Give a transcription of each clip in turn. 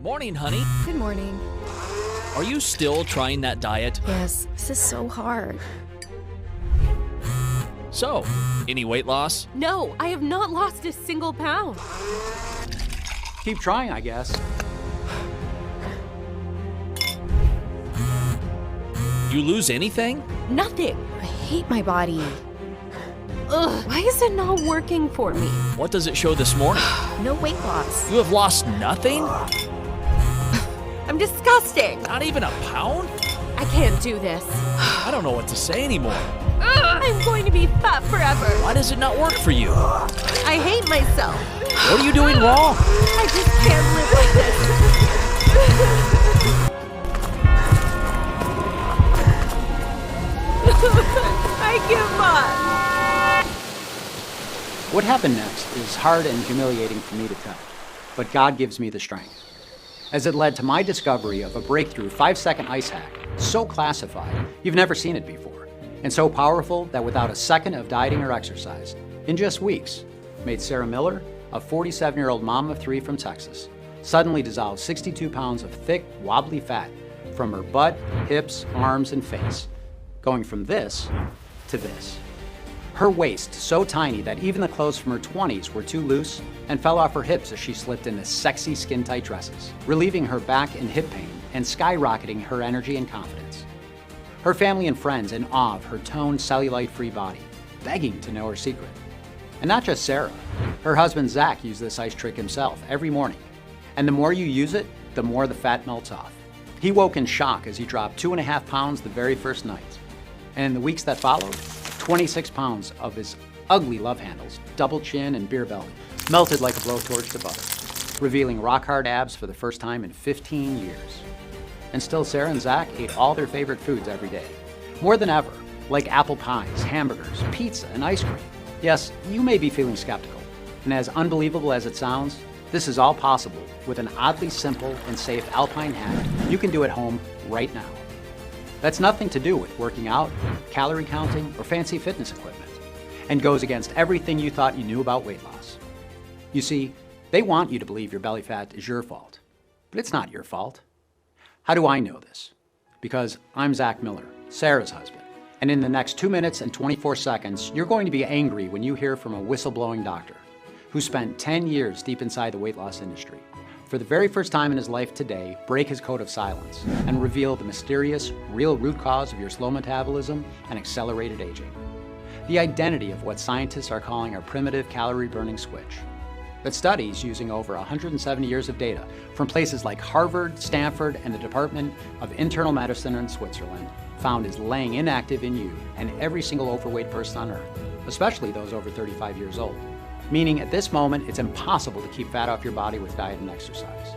Morning, honey. Good morning. Are you still trying that diet? Yes, this is so hard. So, any weight loss? No, I have not lost a single pound. Keep trying, I guess. You lose anything? Nothing. I hate my body. Ugh, why is it not working for me? What does it show this morning? No weight loss. You have lost nothing? I'm disgusting. Not even a pound? I can't do this. I don't know what to say anymore. Ugh, I'm going to be fat forever. Why does it not work for you? I hate myself. What are you doing wrong? I just can't live like this. I give up. What happened next is hard and humiliating for me to tell, but God gives me the strength, as it led to my discovery of a breakthrough 5-second ice hack, so classified you've never seen it before, and so powerful that without a second of dieting or exercise, in just weeks, made Sarah Miller, a 47-year-old mom of 3 from Texas, suddenly dissolve 62 pounds of thick, wobbly fat from her butt, hips, arms, and face, going from this to this. Her waist so tiny that even the clothes from her 20s were too loose and fell off her hips as she slipped into sexy skin-tight dresses, relieving her back and hip pain and skyrocketing her energy and confidence. Her family and friends in awe of her toned, cellulite-free body, begging to know her secret. And not just Sarah. Her husband Zach used this ice trick himself every morning. And the more you use it, the more the fat melts off. He woke in shock as he dropped 2.5 pounds the very first night. And in the weeks that followed, 26 pounds of his ugly love handles, double chin and beer belly, melted like a blowtorch to butter, revealing rock-hard abs for the first time in 15 years. And still Sarah and Zach ate all their favorite foods every day. More than ever, like apple pies, hamburgers, pizza, and ice cream. Yes, you may be feeling skeptical, and as unbelievable as it sounds, this is all possible with an oddly simple and safe Alpine hack you can do at home right now. That's nothing to do with working out, calorie counting, or fancy fitness equipment, and goes against everything you thought you knew about weight loss. You see, they want you to believe your belly fat is your fault, but it's not your fault. How do I know this? Because I'm Zach Miller, Sarah's husband, and in the next 2 minutes and 24 seconds, you're going to be angry when you hear from a whistleblowing doctor who spent 10 years deep inside the weight loss industry, for the very first time in his life today, break his code of silence and reveal the mysterious, real root cause of your slow metabolism and accelerated aging. The identity of what scientists are calling a primitive calorie-burning switch. That studies using over 170 years of data from places like Harvard, Stanford, and the Department of Internal Medicine in Switzerland found is laying inactive in you and every single overweight person on Earth, especially those over 35 years old. Meaning at this moment, it's impossible to keep fat off your body with diet and exercise.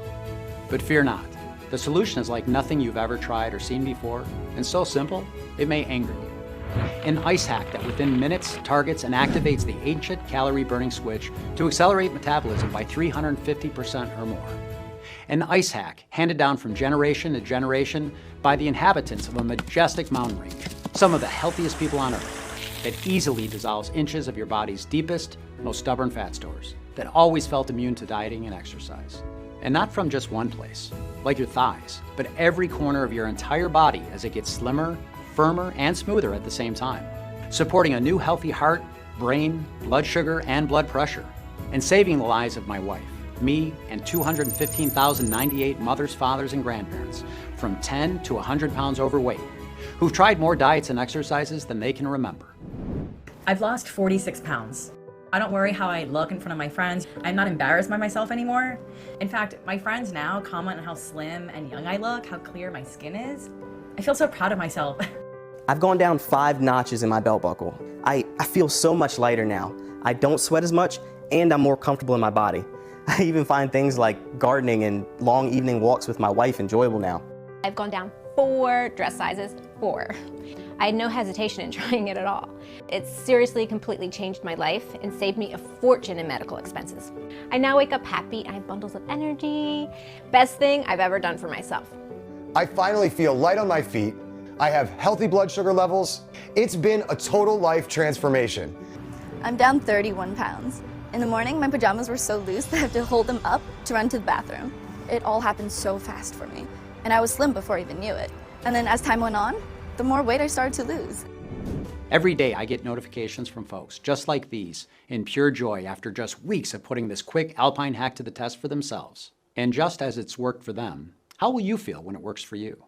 But fear not. The solution is like nothing you've ever tried or seen before, and so simple, it may anger you. An ice hack that within minutes targets and activates the ancient calorie-burning switch to accelerate metabolism by 350% or more. An ice hack handed down from generation to generation by the inhabitants of a majestic mountain range, some of the healthiest people on Earth, that easily dissolves inches of your body's deepest, most stubborn fat stores, that always felt immune to dieting and exercise. And not from just one place, like your thighs, but every corner of your entire body as it gets slimmer, firmer, and smoother at the same time, supporting a new healthy heart, brain, blood sugar, and blood pressure, and saving the lives of my wife, me, and 215,098 mothers, fathers, and grandparents from 10 to 100 pounds overweight, who've tried more diets and exercises than they can remember. I've lost 46 pounds. I don't worry how I look in front of my friends. I'm not embarrassed by myself anymore. In fact, my friends now comment on how slim and young I look, how clear my skin is. I feel so proud of myself. I've gone down 5 notches in my belt buckle. I feel so much lighter now. I don't sweat as much, and I'm more comfortable in my body. I even find things like gardening and long evening walks with my wife enjoyable now. I've gone down 4 dress sizes, 4. I had no hesitation in trying it at all. It's seriously completely changed my life and saved me a fortune in medical expenses. I now wake up happy, I have bundles of energy. Best thing I've ever done for myself. I finally feel light on my feet. I have healthy blood sugar levels. It's been a total life transformation. I'm down 31 pounds. In the morning, my pajamas were so loose that I have to hold them up to run to the bathroom. It all happened so fast for me, and I was slim before I even knew it. And then as time went on, the more weight I started to lose. Every day I get notifications from folks just like these in pure joy after just weeks of putting this quick Alpine hack to the test for themselves. And just as it's worked for them, how will you feel when it works for you?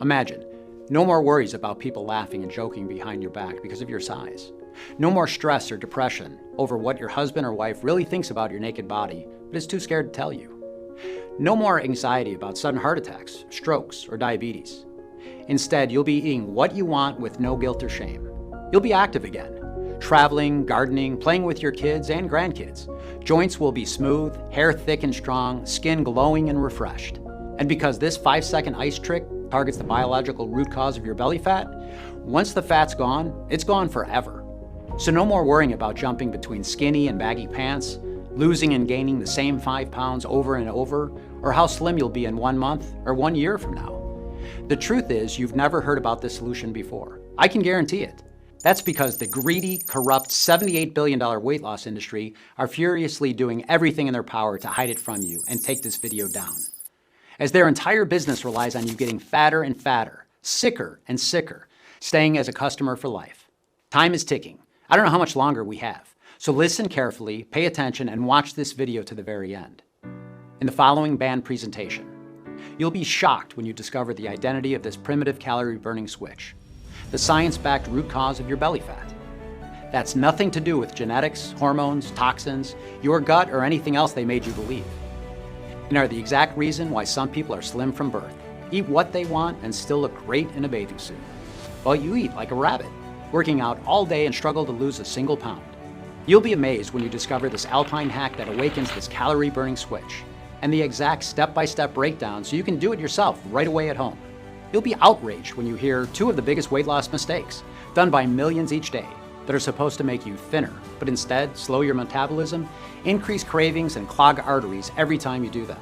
Imagine, no more worries about people laughing and joking behind your back because of your size. No more stress or depression over what your husband or wife really thinks about your naked body, but is too scared to tell you. No more anxiety about sudden heart attacks, strokes, or diabetes. Instead, you'll be eating what you want with no guilt or shame. You'll be active again, traveling, gardening, playing with your kids and grandkids. Joints will be smooth, hair thick and strong, skin glowing and refreshed. And because this 5-second ice trick targets the biological root cause of your belly fat, once the fat's gone, it's gone forever. So no more worrying about jumping between skinny and baggy pants, losing and gaining the same 5 pounds over and over, or how slim you'll be in 1 month or 1 year from now. The truth is, you've never heard about this solution before. I can guarantee it. That's because the greedy, corrupt $78 billion weight loss industry are furiously doing everything in their power to hide it from you and take this video down. As their entire business relies on you getting fatter and fatter, sicker and sicker, staying as a customer for life. Time is ticking. I don't know how much longer we have. So listen carefully, pay attention, and watch this video to the very end. In the following banned presentation, you'll be shocked when you discover the identity of this primitive calorie-burning switch, the science-backed root cause of your belly fat. That's nothing to do with genetics, hormones, toxins, your gut, or anything else they made you believe. And are the exact reason why some people are slim from birth, eat what they want, and still look great in a bathing suit. While you eat like a rabbit, working out all day and struggle to lose a single pound. You'll be amazed when you discover this Alpine hack that awakens this calorie-burning switch, and the exact step-by-step breakdown so you can do it yourself right away at home. You'll be outraged when you hear 2 of the biggest weight loss mistakes, done by millions each day, that are supposed to make you thinner, but instead slow your metabolism, increase cravings, and clog arteries every time you do them.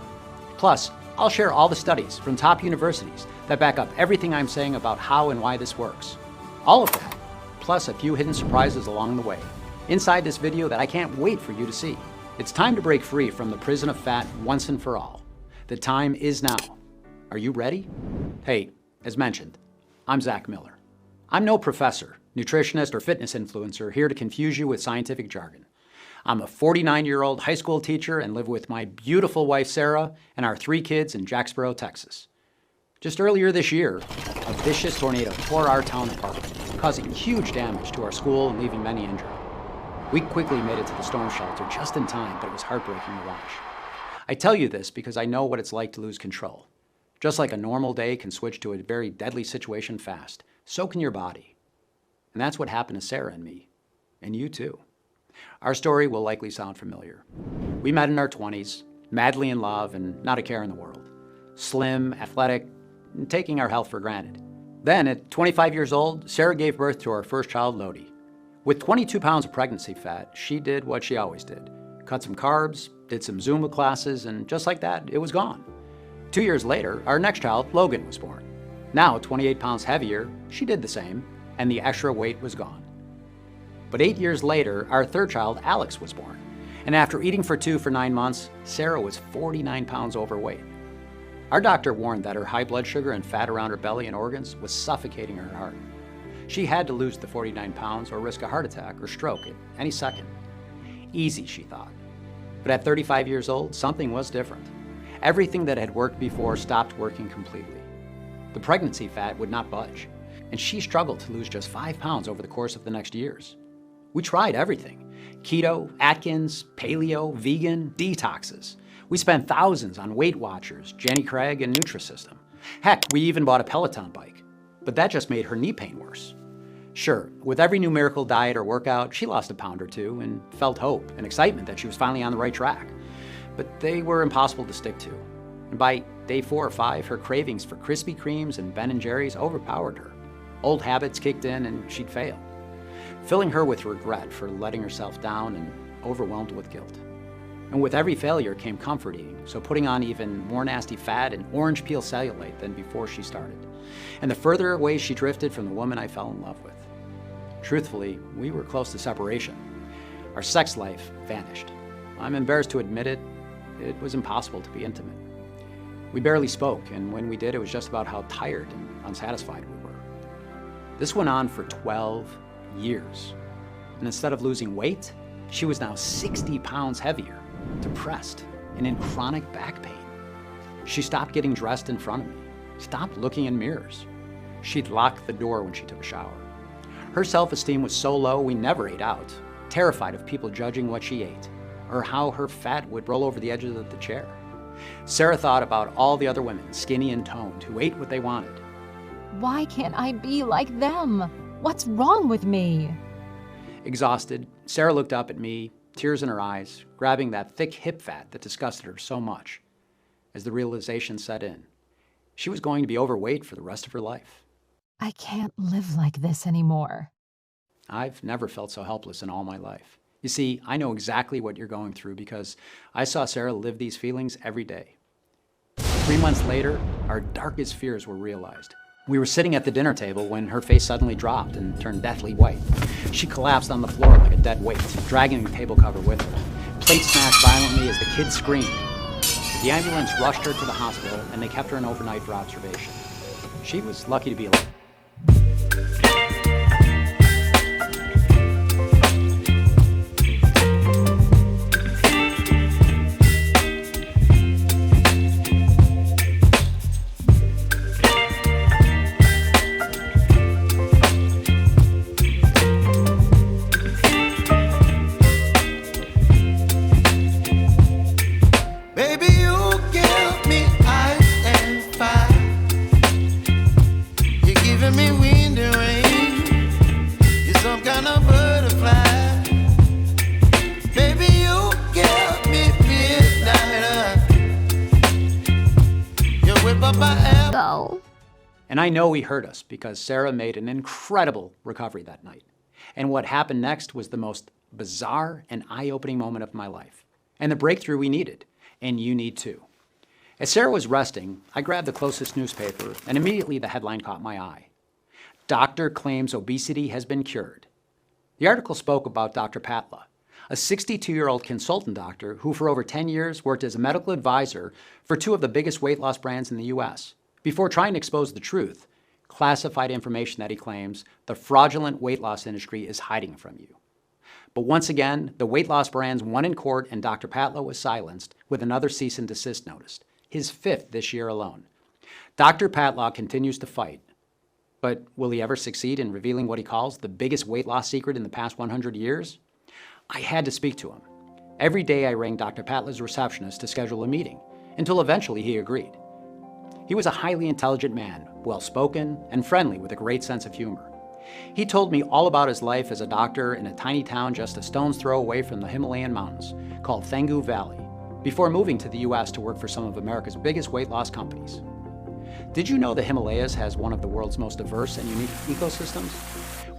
Plus, I'll share all the studies from top universities that back up everything I'm saying about how and why this works. All of that, plus a few hidden surprises along the way, inside this video that I can't wait for you to see. It's time to break free from the prison of fat once and for all. The time is now. Are you ready? Hey, as mentioned, I'm Zach Miller. I'm no professor, nutritionist, or fitness influencer here to confuse you with scientific jargon. I'm a 49-year-old high school teacher and live with my beautiful wife, Sarah, and our 3 kids in Jacksboro, Texas. Just earlier this year, a vicious tornado tore our town apart, causing huge damage to our school and leaving many injured. We quickly made it to the storm shelter just in time, but it was heartbreaking to watch. I tell you this because I know what it's like to lose control. Just like a normal day can switch to a very deadly situation fast, so can your body. And that's what happened to Sarah and me, and you too. Our story will likely sound familiar. We met in our 20s, madly in love and not a care in the world. Slim, athletic, and taking our health for granted. Then, at 25 years old, Sarah gave birth to our first child, Lodi. With 22 pounds of pregnancy fat, she did what she always did. Cut some carbs, did some Zumba classes, and just like that, it was gone. 2 years later, our next child, Logan, was born. Now, 28 pounds heavier, she did the same, and the extra weight was gone. But 8 years later, our third child, Alex, was born. And after eating for 2 for 9 months, Sarah was 49 pounds overweight. Our doctor warned that her high blood sugar and fat around her belly and organs was suffocating her heart. She had to lose the 49 pounds or risk a heart attack or stroke at any second. Easy, she thought. But at 35 years old, something was different. Everything that had worked before stopped working completely. The pregnancy fat would not budge, and she struggled to lose just 5 pounds over the course of the next years. We tried everything: keto, Atkins, paleo, vegan, detoxes. We spent thousands on Weight Watchers, Jenny Craig, and Nutrisystem. Heck, we even bought a Peloton bike. But that just made her knee pain worse. Sure, with every new miracle diet or workout, she lost a pound or 2 and felt hope and excitement that she was finally on the right track. But they were impossible to stick to. And by day 4 or 5, her cravings for Krispy Kremes and Ben & Jerry's overpowered her. Old habits kicked in and she'd fail, filling her with regret for letting herself down and overwhelmed with guilt. And with every failure came comfort eating, so putting on even more nasty fat and orange peel cellulite than before she started. And the further away she drifted from the woman I fell in love with. Truthfully, we were close to separation. Our sex life vanished. I'm embarrassed to admit it, it was impossible to be intimate. We barely spoke, and when we did, it was just about how tired and unsatisfied we were. This went on for 12 years. And instead of losing weight, she was now 60 pounds heavier, depressed, and in chronic back pain. She stopped getting dressed in front of me, stopped looking in mirrors. She'd lock the door when she took a shower. Her self-esteem was so low we never ate out, terrified of people judging what she ate, or how her fat would roll over the edges of the chair. Sarah thought about all the other women, skinny and toned, who ate what they wanted. Why can't I be like them? What's wrong with me? Exhausted, Sarah looked up at me, tears in her eyes, grabbing that thick hip fat that disgusted her so much. As the realization set in, she was going to be overweight for the rest of her life. I can't live like this anymore. I've never felt so helpless in all my life. You see, I know exactly what you're going through because I saw Sarah live these feelings every day. 3 months later, our darkest fears were realized. We were sitting at the dinner table when her face suddenly dropped and turned deathly white. She collapsed on the floor like a dead weight, dragging the table cover with her. Plates smashed violently as the kids screamed. The ambulance rushed her to the hospital and they kept her in overnight for observation. She was lucky to be alive. And I know he hurt us because Sarah made an incredible recovery that night. And what happened next was the most bizarre and eye-opening moment of my life. And the breakthrough we needed, and you need too. As Sarah was resting, I grabbed the closest newspaper and immediately the headline caught my eye. Doctor claims obesity has been cured. The article spoke about Dr. Patla, a 62-year-old consultant doctor who for over 10 years worked as a medical advisor for 2 of the biggest weight loss brands in the US. Before trying to expose the truth, classified information that he claims the fraudulent weight loss industry is hiding from you. But once again, the weight loss brands won in court and Dr. Patla was silenced with another cease and desist notice, his 5th this year alone. Dr. Patla continues to fight, but will he ever succeed in revealing what he calls the biggest weight loss secret in the past 100 years? I had to speak to him. Every day I rang Dr. Patla's receptionist to schedule a meeting, until eventually he agreed. He was a highly intelligent man, well-spoken, and friendly with a great sense of humor. He told me all about his life as a doctor in a tiny town just a stone's throw away from the Himalayan mountains, called Thengu Valley, before moving to the US to work for some of America's biggest weight loss companies. Did you know the Himalayas has one of the world's most diverse and unique ecosystems?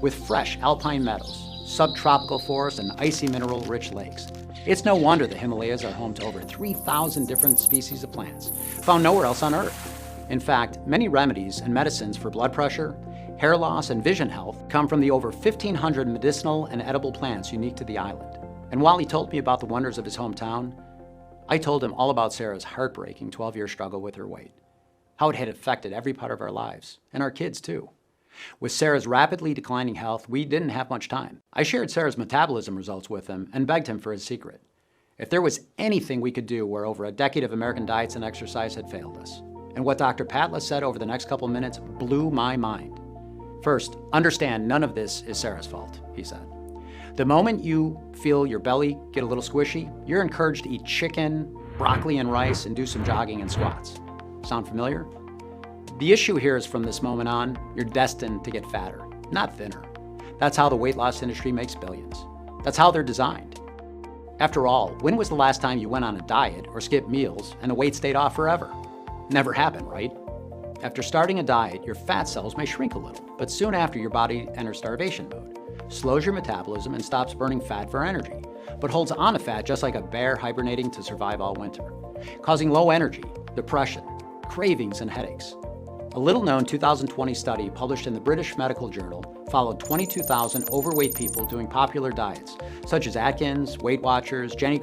With fresh alpine meadows, subtropical forests, and icy mineral-rich lakes. It's no wonder the Himalayas are home to over 3,000 different species of plants, found nowhere else on Earth. In fact, many remedies and medicines for blood pressure, hair loss, and vision health come from the over 1,500 medicinal and edible plants unique to the island. And while he told me about the wonders of his hometown, I told him all about Sarah's heartbreaking 12-year struggle with her weight, how it had affected every part of our lives, and our kids too. With Sarah's rapidly declining health, we didn't have much time. I shared Sarah's metabolism results with him and begged him for his secret. If there was anything we could do where over a decade of American diets and exercise had failed us. And what Dr. Patla said over the next couple minutes blew my mind. First, understand none of this is Sarah's fault, he said. The moment you feel your belly get a little squishy, you're encouraged to eat chicken, broccoli and rice, and do some jogging and squats. Sound familiar? The issue here is from this moment on, you're destined to get fatter, not thinner. That's how the weight loss industry makes billions. That's how they're designed. After all, when was the last time you went on a diet or skipped meals and the weight stayed off forever? Never happened, right? After starting a diet, your fat cells may shrink a little, but soon after your body enters starvation mode, slows your metabolism and stops burning fat for energy, but holds on to fat just like a bear hibernating to survive all winter, causing low energy, depression, cravings, and headaches. A little-known 2020 study published in the British Medical Journal followed 22,000 overweight people doing popular diets, such as Atkins, Weight Watchers, Jenny